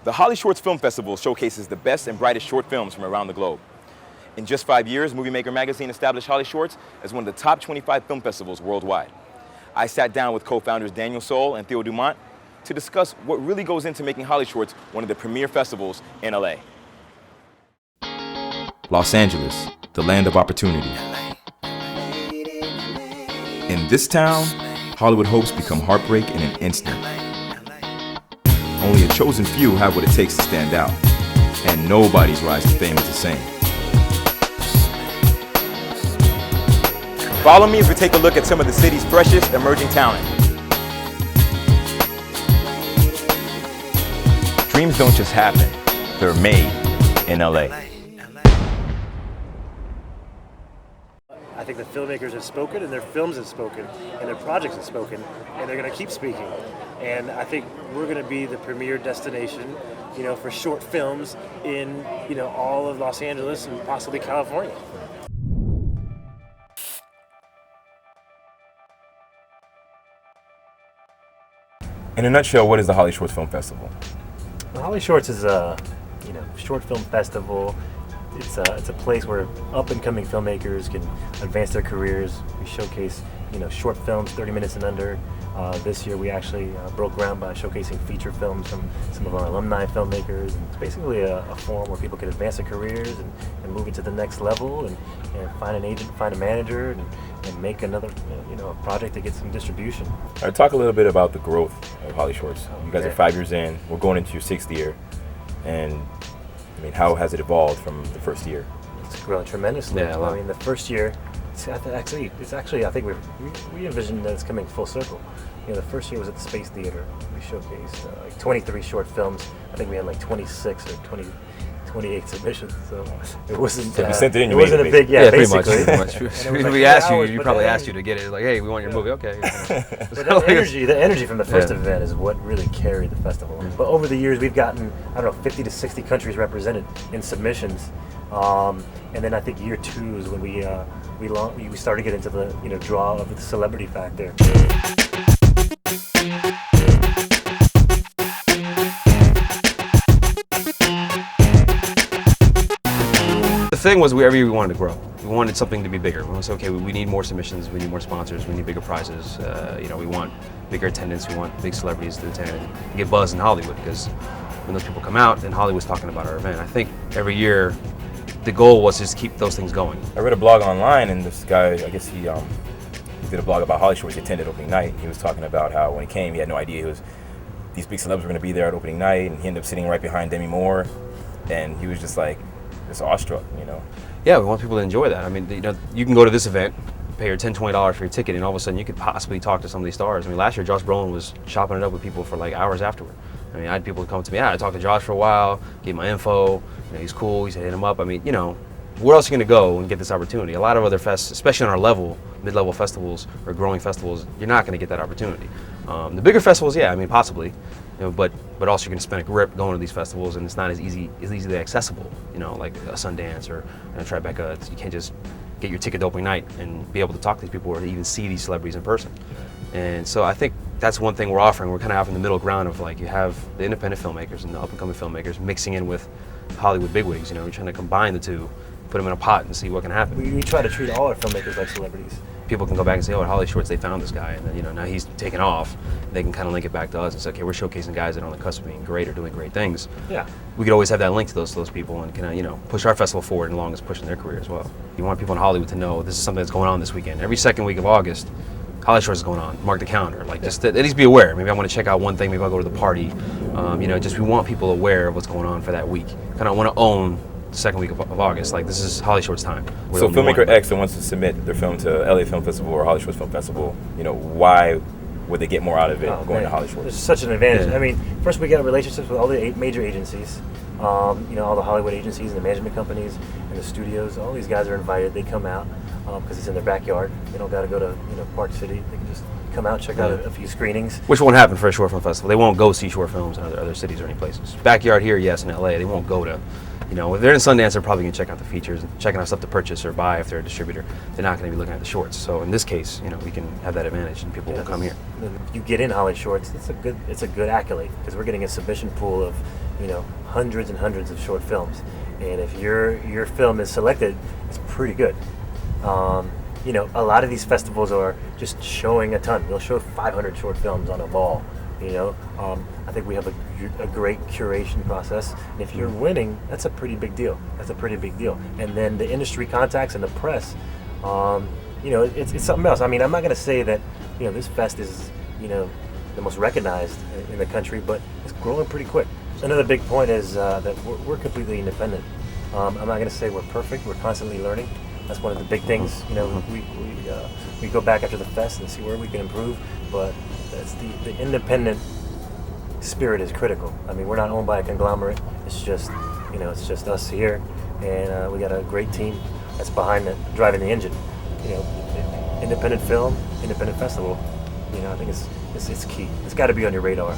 The HollyShorts Film Festival showcases the best and brightest short films from around the globe. In just 5 years, Movie Maker magazine established HollyShorts as one of the top 25 film festivals worldwide. I sat down with co-founders Daniel Soul and Theo Dumont to discuss what really goes into making HollyShorts one of the premier festivals in LA. Los Angeles, the land of opportunity. In this town, Hollywood hopes become heartbreak in an instant. Only a chosen few have what it takes to stand out, and nobody's rise to fame is the same. Follow me as we take a look at some of the city's freshest emerging talent. Dreams don't just happen, they're made in LA. I think the filmmakers have spoken, and their films have spoken, and their projects have spoken, and they're going to keep speaking. And I think we're going to be the premier destination, for short films in, all of Los Angeles and possibly California. In a nutshell, what is the HollyShorts Film Festival? The HollyShorts is a, short film festival. It's a place where up-and-coming filmmakers can advance their careers. We showcase, short films, 30 minutes and under. This year we actually broke ground by showcasing feature films from some of our alumni filmmakers. And it's basically a forum where people can advance their careers and move it to the next level and find an agent, find a manager, and make another, a project to get some distribution. All right, talk a little bit about the growth of HollyShorts. You guys are 5 years in. We're going into your 6th year. And how has it evolved from the first year? It's grown tremendously. Yeah, I mean, the first year, it's actually, I think we envisioned that it's coming full circle. The first year was at the Space Theater. We showcased 23 short films. I think we had 26 or 28 submissions. So it wasn't. So you sent it in. It wasn't a big, basically. Pretty much. We asked you. You probably asked you to get it. Like, hey, we want your movie. Okay. But the energy from the first event is what really carried the festival. But over the years, we've gotten 50 to 60 countries represented in submissions. And then I think year 2 is when we started to get into the draw of the celebrity factor. The thing was, we wanted to grow. We wanted something to be bigger. We said, okay, we need more submissions, we need more sponsors, we need bigger prizes. We want bigger attendance, we want big celebrities to attend and get buzz in Hollywood, because when those people come out, then Hollywood's talking about our event. I think every year, the goal was just to keep those things going. I read a blog online, and this guy, I guess he did a blog about HollyShorts. He attended opening night. He was talking about how when he came, he had no idea these big celebs were going to be there at opening night, and he ended up sitting right behind Demi Moore, and he was just awestruck, Yeah, we want people to enjoy that. You can go to this event, pay your $10, $20 for your ticket, and all of a sudden you could possibly talk to some of these stars. Last year Josh Brolin was chopping it up with people for hours afterward. I had people come to me, I talked to Josh for a while, gave my info, he's cool, he said hit him up. Where else are you going to go and get this opportunity? A lot of other fests, especially on our level, mid-level festivals or growing festivals, you're not going to get that opportunity. The bigger festivals, possibly. But also you're going to spend a grip going to these festivals, and it's not as easily accessible, like a Sundance or Tribeca. You can't just get your ticket to opening night and be able to talk to these people or even see these celebrities in person. And so I think that's one thing we're offering. We're kind of offering the middle ground of you have the independent filmmakers and the up-and-coming filmmakers mixing in with Hollywood bigwigs. We're trying to combine the two, put them in a pot and see what can happen. We try to treat all our filmmakers like celebrities. People can go back and say, oh, at HollyShorts they found this guy, and then now he's taken off. They can kind of link it back to us and say, okay, we're showcasing guys that are on the cusp of being great or doing great things. Yeah. We could always have that link to those people and kind of push our festival forward along as pushing their career as well. You want people in Hollywood to know this is something that's going on this weekend. Every second week of August, HollyShorts is going on. Mark the calendar. Just at least be aware. Maybe I want to check out one thing. Maybe I'll go to the party. We want people aware of what's going on for that week. Kind of want to own the second week of August. This is HollyShorts time. So filmmaker X that wants to submit their film to LA Film Festival or HollyShorts Film Festival, why would they get more out of it going to HollyShorts? It's such an advantage. Yeah. First we got relationships with all the 8 major agencies, all the Hollywood agencies and the management companies and the studios. All these guys are invited. They come out because it's in their backyard. They don't got to go to Park City. They can just come out, check out a few screenings. Which won't happen for a short film festival. They won't go see short films in other cities or any places. Backyard here, yes, in LA. They won't go to You know, if they're in Sundance, they're probably going to check out the features, checking out stuff to purchase or buy if they're a distributor. They're not going to be looking at the shorts. So in this case, you know, we can have that advantage, and people will come here. You get in HollyShorts, it's a good accolade, because we're getting a submission pool of, you know, hundreds and hundreds of short films, and if your film is selected, it's pretty good. You know, a lot of these festivals are just showing a ton. They'll show 500 short films on a ball. You know, I think we have a great curation process. And if you're winning, that's a pretty big deal. That's a pretty big deal. And then the industry contacts and the press, you know, it's something else. I mean, I'm not going to say that, you know, this fest is, you know, the most recognized in the country, but it's growing pretty quick. Another big point is that we're completely independent. I'm not going to say we're perfect. We're constantly learning. That's one of the big things. You know, we go back after the fest and see where we can improve, but that's the independent spirit is critical. I mean, we're not owned by a conglomerate. It's just, you know, it's just us here, and we got a great team that's behind it, driving the engine. You know, independent film, independent festival. You know, I think it's key. It's got to be on your radar.